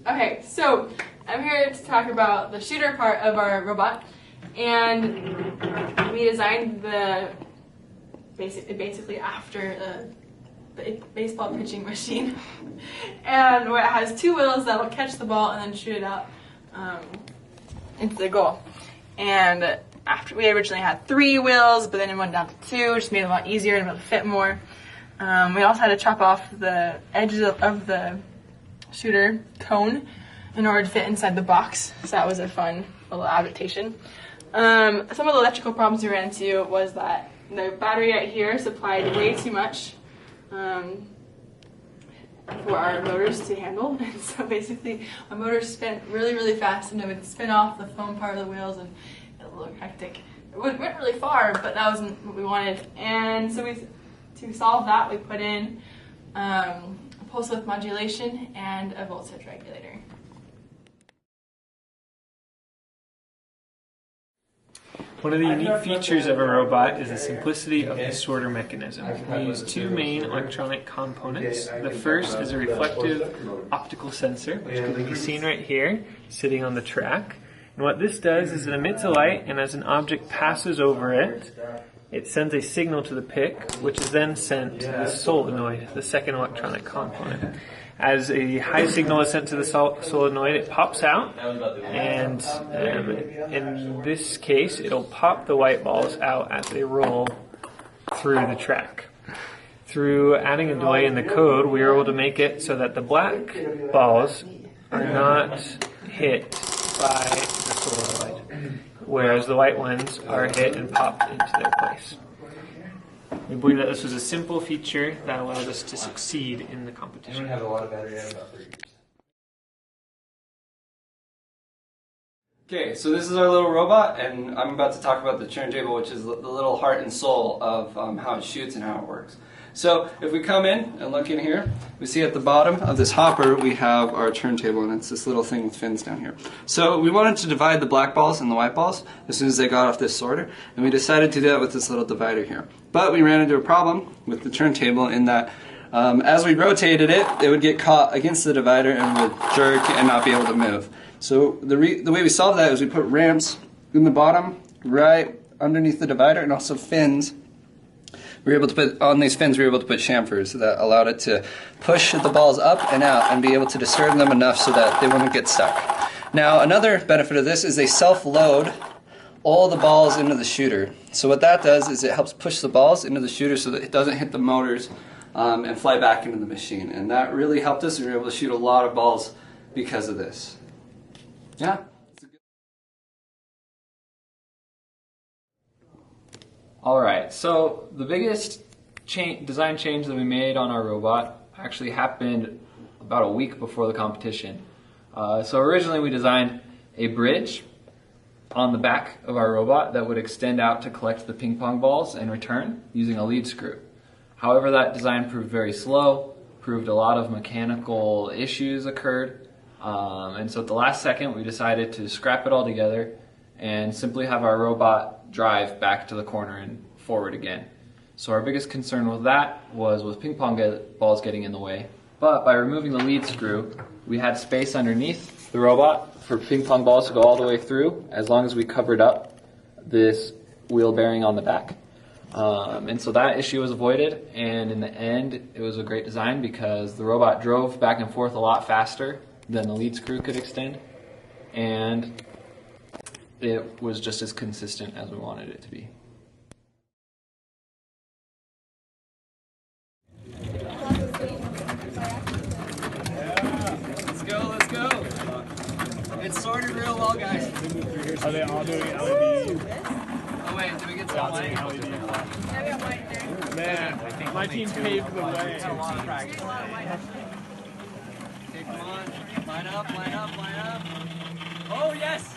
Okay, so I'm here to talk about the shooter part of our robot, and we designed the basically after the baseball pitching machine, and where it has two wheels that will catch the ball and then shoot it out into the goal. And after we originally had 3 wheels, but then it went down to 2, just made it a lot easier and able to fit more. We also had to chop off the edges of the shooter cone in order to fit inside the box, so that was a fun little adaptation. Some of the electrical problems we ran into was that the battery right here supplied way too much for our motors to handle, and so basically our motors spin really, really fast, and it would spin off the foam part of the wheels, and it would look hectic. It went really far, but that wasn't what we wanted, and so to solve that, we put in a pulse width modulation and a voltage regulator. One of the unique features of a robot is the simplicity of the sorter mechanism. We use 2 main electronic components. The first is a reflective optical sensor, which can be seen right here, sitting on the track. And what this does is it emits a light, and as an object passes over it, it sends a signal to the pick, which is then sent to the solenoid, the second electronic component. As a high signal is sent to the solenoid, it pops out, and in this case, it'll pop the white balls out as they roll through the track. Through adding a delay in the code, we were able to make it so that the black balls are not hit by the solenoid, whereas the white ones are hit and popped into their place. We believe that this was a simple feature that allowed us to succeed in the competition. We have a lot of battery out about 3 years. Okay, so this is our little robot, and I'm about to talk about the turntable, which is the little heart and soul of how it shoots and how it works. So if we come in and look in here, we see at the bottom of this hopper we have our turntable, and it's this little thing with fins down here. So we wanted to divide the black balls and the white balls as soon as they got off this sorter, and we decided to do that with this little divider here. But we ran into a problem with the turntable in that as we rotated it, it would get caught against the divider and would jerk and not be able to move. So the way we solved that is we put ramps in the bottom right underneath the divider, and also fins. We were able to put, on these fins, we were able to put chamfers that allowed it to push the balls up and out and be able to disturb them enough so that they wouldn't get stuck. Now, another benefit of this is they self-load all the balls into the shooter. So what that does is it helps push the balls into the shooter so that it doesn't hit the motors and fly back into the machine. And that really helped us. We were able to shoot a lot of balls because of this. Yeah. Alright, so the biggest design change that we made on our robot actually happened about a week before the competition. So originally we designed a bridge on the back of our robot that would extend out to collect the ping pong balls and return using a lead screw. However, that design proved very slow, proved a lot of mechanical issues occurred, and so at the last second we decided to scrap it all together and simply have our robot drive back to the corner and forward again. So our biggest concern with that was with ping pong balls getting in the way. But by removing the lead screw, we had space underneath the robot for ping pong balls to go all the way through, as long as we covered up this wheel bearing on the back. And so that issue was avoided, and in the end it was a great design because the robot drove back and forth a lot faster than the lead screw could extend, and it was just as consistent as we wanted it to be. Let's go, let's go. It's sorted real well, guys. Are they all doing LED? Oh wait, did we get some light? Man, my team paved the way. Okay, come on. Line up, line up, line up. Oh yes!